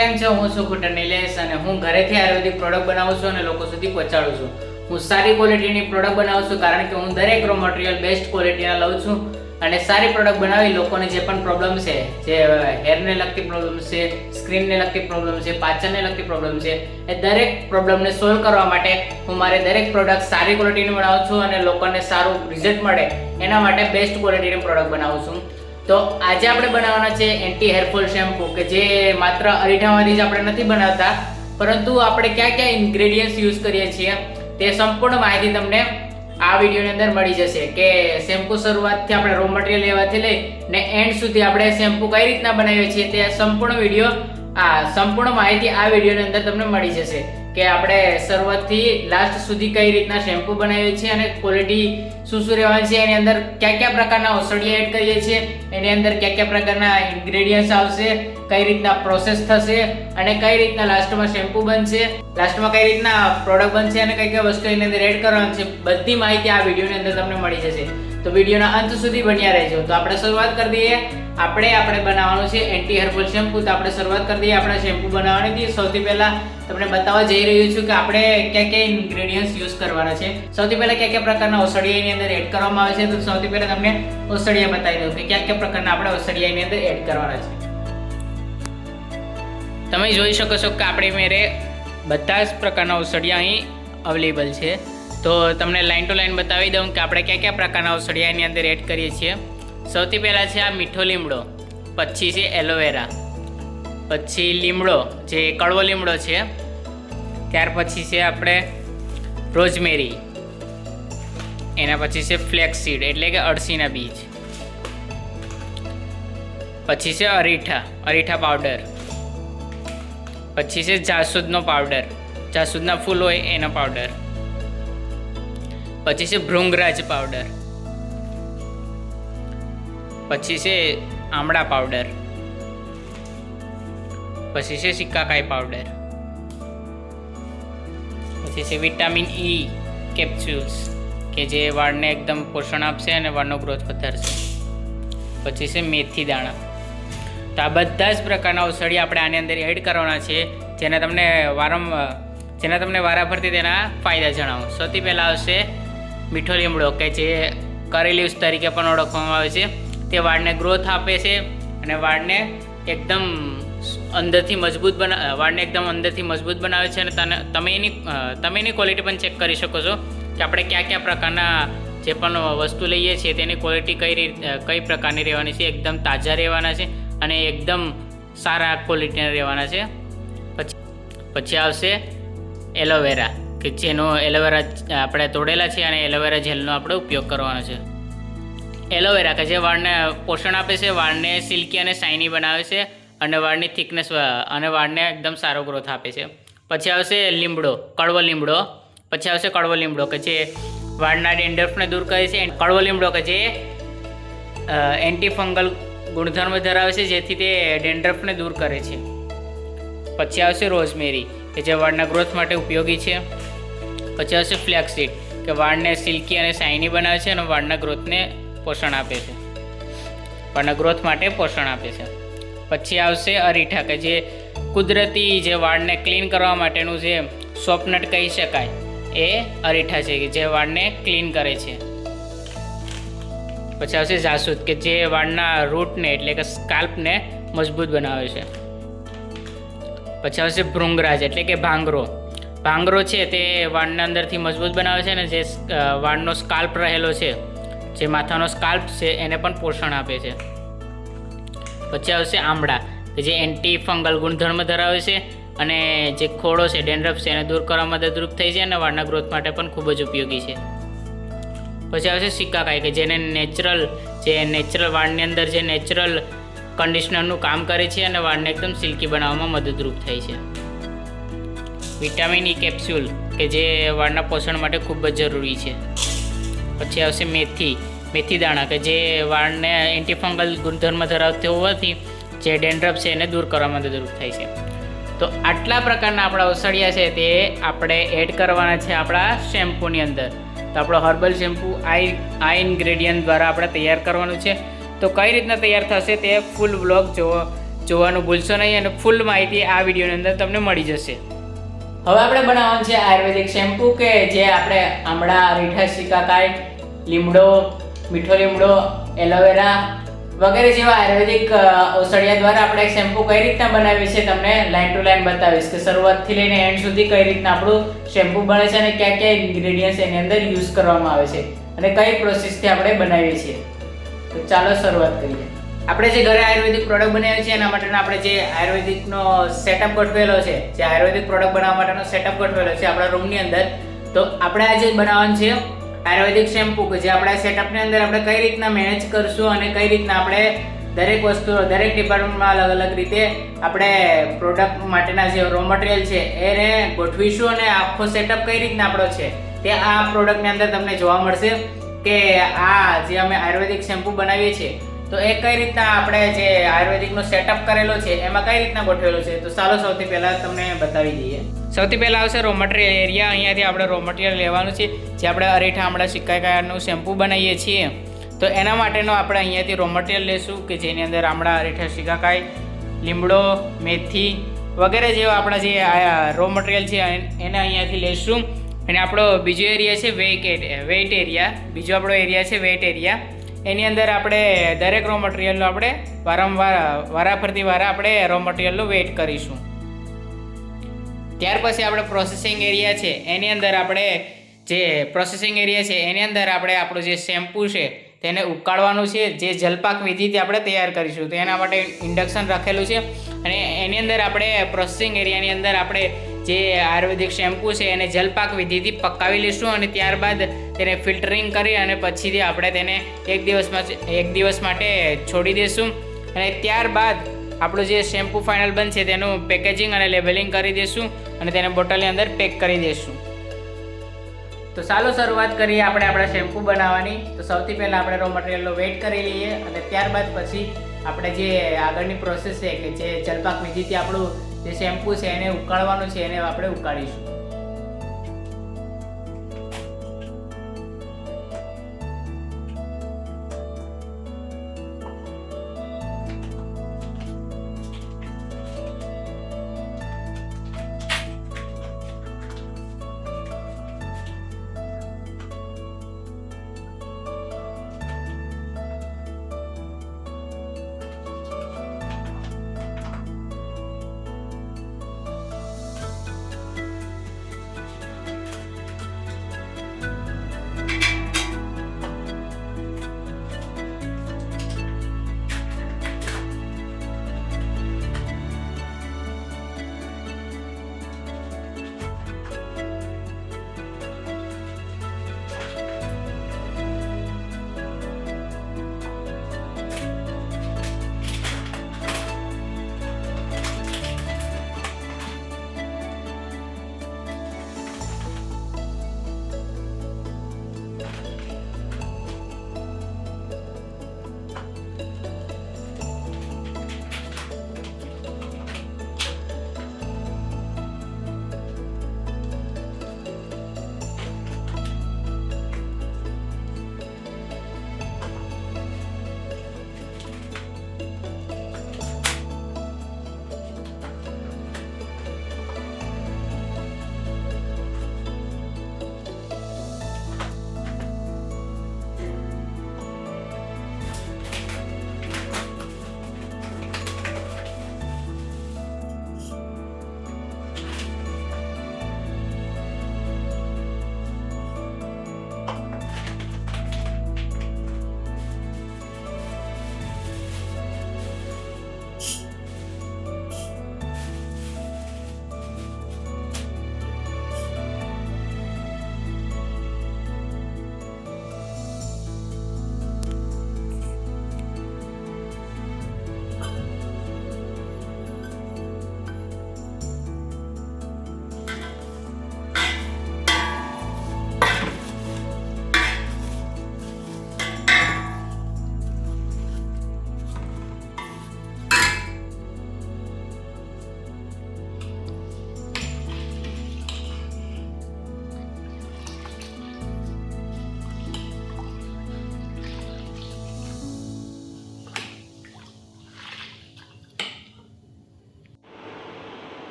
કેમ છો? હું છું કુટર નિલેશ અને હું ઘરેથી આયુર્વેદિક પ્રોડક્ટ બનાવું છું અને લોકો સુધી પહોંચાડું છું. હું સારી ક્વોલિટીની પ્રોડક્ટ બનાવું છું કારણ કે હું દરેક રો મટીરિયલ બેસ્ટ ક્વોલિટીના લઉં છું અને સારી પ્રોડક્ટ બનાવી લોકોને જે પણ પ્રોબ્લેમ છે, જે હેરને લગતી પ્રોબ્લેમ છે, સ્કિનને લગતી પ્રોબ્લેમ છે, પાચનને લગતી પ્રોબ્લેમ છે, એ દરેક પ્રોબ્લેમને સોલ્વ કરવા માટે હું મારી દરેક પ્રોડક્ટ સારી ક્વોલિટીની બનાવું છું અને લોકોને સારું રિઝલ્ટ મળે એના માટે બેસ્ટ ક્વોલિટીની પ્રોડક્ટ બનાવું છું. તો આજે આપણે બનાવવાના છે એન્ટી હેરફોલ શેમ્પૂ કે જે માત્ર અરીઠામાંથી જ આપણે નથી બનાવતા, પરંતુ આપણે ક્યાં ક્યાં ઇન્ગ્રેડિયન્ટ્સ યુઝ કરીએ છીએ તે સંપૂર્ણ માહિતી તમને આ વિડીયોની અંદર મળી જશે કે શેમ્પૂ શરૂઆતથી આપણે રો મટીરિયલ લેવાથી લઈને એન્ડ સુધી આપણે શેમ્પૂ કઈ રીતના બનાવીએ છીએ તે સંપૂર્ણ માહિતી આ વિડીયોની અંદર તમને મળી જશે કે આપણે શરૂઆતથી લાસ્ટ સુધી કઈ રીતના શેમ્પૂ બનાવીએ છીએ અને ક્વોલિટી શું રહેવાની છે, એની અંદર કયા કયા પ્રકારના ઔષધિઓ એડ કરીએ છીએ, એની અંદર કયા કયા પ્રકારના ઇન્ગ્રેડિયન્ટ્સ આવશે, કઈ રીતના પ્રોસેસ થશે અને કઈ રીતના લાસ્ટમાં શેમ્પૂ બનશે, લાસ્ટમાં કઈ રીતના પ્રોડક્ટ બનશે અને કઈ કઈ વસ્તુ એની અંદર એડ કરવાની છે, બધી માહિતી આ વિડીયોની અંદર તમને મળી જશે. તો વિડીયોના અંત સુધી બન્યા રહેજો. તો આપણે શરૂઆત કરી દઈએ. આપણે બનાવવાનું છે એન્ટી હેરફોલ શેમ્પૂ. તો આપણે શરૂઆત કરી દઈએ આપણા શેમ્પૂ બનાવવાની. સૌથી પહેલા તમને બતાવવા જઈ રહ્યું છું કે આપણે કયા કયા ઇન્ગ્રેડિયન્ટ્સ યુઝ કરવાના છે. સૌથી પહેલા કયા કયા પ્રકારના ઔષધિઓ એની અંદર એડ કરવામાં આવે છે. તો સૌથી પહેલા તમને ઔષધિઓ બતાવી દઉં કે કયા કયા પ્રકારના આપણે ઔષધિઓ એની અંદર એડ કરવાના છે. તમે જોઈ શકો છો કે આપણે મેરે બધા જ પ્રકારના ઔષધિઓ અહીં અવેલેબલ છે. તો તમને લાઈન ટુ લાઈન બતાવી દઉં કે આપણે કયા કયા પ્રકારના ઔષધિઓ એની અંદર એડ કરીએ છીએ. સૌથી પહેલાં છે આ મીઠો લીમડો, પછી છે એલોવેરા, પછી લીમડો જે કડવો લીમડો છે, ત્યાર પછી છે આપણે રોઝમેરી, એના પછી છે ફ્લેક્સીડ એટલે કે અળસીના બીજ, પછી છે અરીઠા પાવડર, પછી છે જાસૂદનો પાવડર, જાસૂદના ફૂલ હોય એનો પાવડર, પછી છે ભૃંગરાજ પાવડર, પછી છે આમળા પાવડર, પછી છે સિક્કાકાઈ પાવડર, પછી છે વિટામિન ઈ કેપ્સ્યુલ્સ કે જે વાળને એકદમ પોષણ આપશે અને વાળનો ગ્રોથ વધારશે, પછી છે મેથી દાણા. તો આ બધા જ પ્રકારના ઔષધિ આપણે આની અંદર એડ કરવાના છે, જેને તમને વારાફરતી તેના ફાયદા જણાવું. સૌથી પહેલાં આવશે મીઠો લીમડો કે જે કરી લીવ્સ તરીકે પણ ઓળખવામાં આવે છે. તે વાળને ગ્રોથ આપે છે અને વાળને એકદમ અંદરથી મજબૂત બનાવે છે. અને તમે એની ક્વોલિટી પણ ચેક કરી શકો છો કે આપણે કયા કયા પ્રકારના જે પણ વસ્તુ લઈએ છીએ તેની ક્વોલિટી કઈ પ્રકારની રહેવાની છે. એકદમ તાજા રહેવાના છે અને એકદમ સારા ક્વોલિટીના રહેવાના છે. પછી આવશે એલોવેરા કે જેનો એલોવેરા આપણે તોડેલા છે અને એલોવેરા જેલનો આપણે ઉપયોગ કરવાનો છે. એલોવેરા કે જે વાળને પોષણ આપે છે, વાળને સિલ્કી અને શાઇની બનાવે છે અને વાળની થિકનેસ અને વાળને એકદમ સારો ગ્રોથ આપે છે. પછી આવશે કડવો લીમડો કે જે વાળના ડેન્ડ્રફને દૂર કરે છે. કડવો લીમડો કે જે એન્ટી ફંગલ ગુણધર્મ ધરાવે છે, જેથી તે ડેન્ડ્રફને દૂર કરે છે. પછી આવશે રોઝમેરી કે જે વાળના ગ્રોથ માટે ઉપયોગી છે. પછી આવશે ફ્લેક્સીડ કે વાળને સિલ્કી અને શાઇની બનાવે છે અને વાળના ગ્રોથને પોષણ આપે છે, વાળના ગ્રોથ માટે પોષણ આપે છે. પછી આવશે અરીઠા કે જે કુદરતી જે વાળને ક્લીન કરવા માટેનું જે સોપનટ કહી શકાય એ અરીઠા છે કે જે વાળને ક્લીન કરે છે. પછી આવશે જાસૂદ કે જે વાળના રૂટને એટલે કે સ્કાલ્પને મજબૂત બનાવે છે. પછી આવશે ભૃંગરાજ એટલે કે ભાંગરો છે તે વાળના અંદરથી મજબૂત બનાવે છે અને જે વાળનો સ્કાલ્પ રહેલો છે, જે માથાનો સ્કાલ્પ છે, એને પણ પોષણ આપે છે. પછી આવશે આમળા કે જે એન્ટી ફંગલ ગુણધર્મ ધરાવે છે અને જે ખોડો છે, ડેન્ડ્રફ છે, એને દૂર કરવામાં મદદરૂપ થઈ છે અને વાળના ગ્રોથ માટે પણ ખૂબ જ ઉપયોગી છે. પછી આવશે સિક્કાકાઈ કે જેને નેચરલ વાળની અંદર જે નેચરલ કન્ડિશનરનું કામ કરે છે અને વાળને એકદમ સિલ્કી બનાવવામાં મદદરૂપ થાય છે. વિટામિન ઈ કેપ્સ્યુલ કે જે વાળના પોષણ માટે ખૂબ જ જરૂરી છે. પછી આવશે મેથી દાણા કે જે વાળને એન્ટીફંગલ ગુણધર્મ ધરાવતી હોવાથી જે ડેન્ડ્રફ છે એને દૂર કરવામાં મદદરૂપ થાય છે. તો આટલા પ્રકારના આપણા ઔષધિયા છે તે આપણે એડ કરવાના છે આપણા શેમ્પૂની અંદર. તો આપણો હર્બલ શેમ્પૂ આ ઇન્ગ્રેડિયન્ટ દ્વારા આપણે તૈયાર કરવાનું છે. તો કઈ રીતના તૈયાર થશે તે ફૂલ વ્લોગ જુઓ. જોવાનું ભૂલશો નહીં અને ફૂલ માહિતી આ વિડીયોની અંદર તમને મળી જશે. હવે આપણે બનાવવાનું છે આયુર્વેદિક શેમ્પૂ કે જે આપણે આમળા, અરીઠા, શિકાકાઈ, લીમડો, મીઠો લીમડો, એલોવેરા વગેરે જેવા આયુર્વેદિક ઔષધિયા દ્વારા આપણે શેમ્પૂ કઈ રીતના બનાવીએ છીએ તમને લાઈન ટુ લાઈન બતાવીશ કે શરૂઆતથી લઈને એન્ડ સુધી કઈ રીતના આપણું શેમ્પૂ બને છે અને કયા કયા ઇન્ગ્રેડિયન્ટ્સ એની અંદર યુઝ કરવામાં આવે છે અને કઈ પ્રોસેસથી આપણે બનાવીએ છીએ. તો ચાલો શરૂઆત કરીએ. આપણે જે ઘરે આયુર્વેદિક પ્રોડક્ટ બનાવીએ છીએ એના માટેનો આપણે જે આયુર્વેદિકનો સેટઅપ ગોઠવેલો છે, જે આયુર્વેદિક પ્રોડક્ટ બનાવવા માટેનો સેટઅપ ગોઠવેલો છે આપણા રૂમની અંદર, તો આપણે આજે બનાવવાનું છે આયુર્વેદિક શેમ્પૂ કે જે આપણા સેટઅપની અંદર આપણે કઈ રીતના મેનેજ કરશું અને કઈ રીતના આપણે દરેક વસ્તુ દરેક ડિપાર્ટમેન્ટમાં અલગ અલગ રીતે આપણે પ્રોડક્ટ માટેના જે રો મટીરિયલ છે એને ગોઠવીશું અને આખો સેટઅપ કઈ રીતના આપણો છે તે આ પ્રોડક્ટની અંદર તમને જોવા મળશે કે આ જે અમે આયુર્વેદિક શેમ્પૂ બનાવીએ છીએ તો એ કઈ રીતના આપણે જે આયુર્વેદિકનો સેટઅપ કરેલો છે એમાં કઈ રીતના ગોઠવેલો છે. તો ચાલો સૌથી પહેલાં તમને બતાવી દઈએ. સૌથી પહેલાં આવશે રો મટીરિયલ એરિયા. અહીંયાથી આપણે રો મટીરિયલ લેવાનું છે જે આપણે અરીઠા, આમળા, શિકાકાઈનું શેમ્પૂ બનાવીએ છીએ તો એના માટેનો આપણે અહીંયાથી રો મટીરિયલ લેશું કે જેની અંદર આમળા, અરીઠા, શિકાકાઈ, લીમડો, મેથી વગેરે જેવા આપણા જે રો મટીરિયલ છે એને અહીંયાથી લેશું. અને આપણો બીજો એરિયા છે વેઇટ એરિયા. બીજો આપણો એરિયા છે વેઇટ એરિયા. એની અંદર આપણે દરેક રો મટીરિયલનો આપણે વારાફરતી આપણે રો મટીરિયલનો વેઇટ કરીશું. ત્યાર પછી આપણે પ્રોસેસિંગ એરિયા છે એની અંદર આપણે જે પ્રોસેસિંગ એરિયા છે એની અંદર આપણે આપણું જે શેમ્પૂ છે તેને ઉકાળવાનું છે, જે જલપાક વિધિથી આપણે તૈયાર કરીશું. તો એના માટે ઇન્ડક્શન રાખેલું છે અને એની અંદર આપણે પ્રોસેસિંગ એરિયાની અંદર આપણે જે આયુર્વેદિક શેમ્પૂ છે એને જલપાક વિધિથી પકાવી લઈશું અને ત્યારબાદ તેને ફિલ્ટરિંગ કરી અને પછીથી આપણે તેને એક દિવસ માટે છોડી દઈશું અને ત્યારબાદ આપણું જે શેમ્પૂ ફાઇનલ બનશે તેનું પેકેજિંગ અને લેબલિંગ કરી દઈશું અને તેને બોટલની અંદર પેક કરી દઈશું. તો ચાલો શરૂઆત કરીએ આપણે આપણા શેમ્પૂ બનાવવાની. તો સૌથી પહેલાં આપણે રો મટીરિયલનો વેઇટ કરી લઈએ અને ત્યારબાદ પછી આપણે જે આગળની પ્રોસેસ છે કે જે જલપાક વિધિથી આપણું જે શેમ્પૂ છે એને ઉકાળવાનું છે એને આપણે ઉકાળીશું.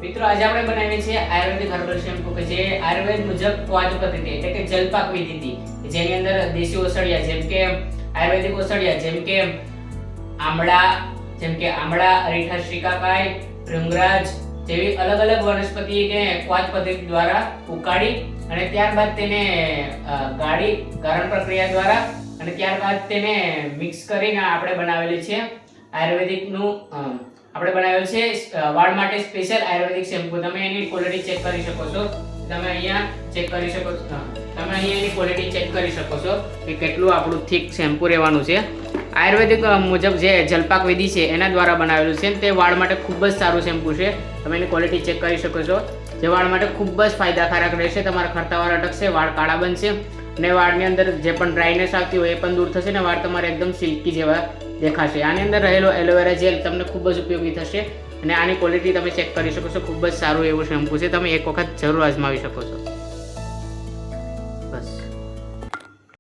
મિત્રો આજે આપણે બનાવીએ છીએ આયુર્વેદિક હર્બલ શેમ્પુ કે જે આયુર્વેદ મુજબ ક્વાજ પદ્ધતિ એટલે કે જલપાક વિધિથી, જેની અંદર દેશી ઓસડિયા જેમ કે આયુર્વેદિક ઓસડિયા જેમ કે આમળા, અરીઠા શ્રીકાકાય, ભૃંગરાજ જેવી અલગ અલગ વનસ્પતિને ક્વાજ પદ્ધતિ દ્વારા ઉકાળી અને ત્યારબાદ તેને ગાળણ પ્રક્રિયા દ્વારા અને ત્યારબાદ તેને મિક્સ કરીને આપણે બનાવેલી છે આયુર્વેદિકનું આપણે બનાવેલું છે વાળ માટે સ્પેશિયલ આયુર્વેદિક શેમ્પુ. તમે એની ક્વોલિટી ચેક કરી શકો છો. તમે અહીંયા ચેક કરી શકો છો. તમે અહીંયા એની ક્વોલિટી ચેક કરી શકો છો કે કેટલું આપણું થીક શેમ્પુ રહેવાનું છે. આયુર્વેદિક મુજબ જે જલપાક વિધિ છે એના દ્વારા બનાવેલું છે. તે વાળ માટે ખૂબ જ સારું શેમ્પુ છે. તમે એની ક્વોલિટી ચેક કરી શકો છો. જે વાળ માટે ખૂબ જ ફાયદાકારક રહેશે. તમારા ખરતા વાળ અટકશે, વાળ કાળા બનશે અને વાળની અંદર જે પણ ડ્રાયનેસ આવતી હોય એ પણ દૂર થશે અને વાળ તમારે એકદમ સિલ્કી જેવા દેખાશે. આની અંદર રહેલો એલોવેરા જેલ તમને ખૂબ જ ઉપયોગી થશે અને આની ક્વોલિટી તમે ચેક કરી શકો છો. ખૂબ જ સારું એવું શેમ્પુ છે. તમે એક વખત જરૂર અજમાવી શકો છો.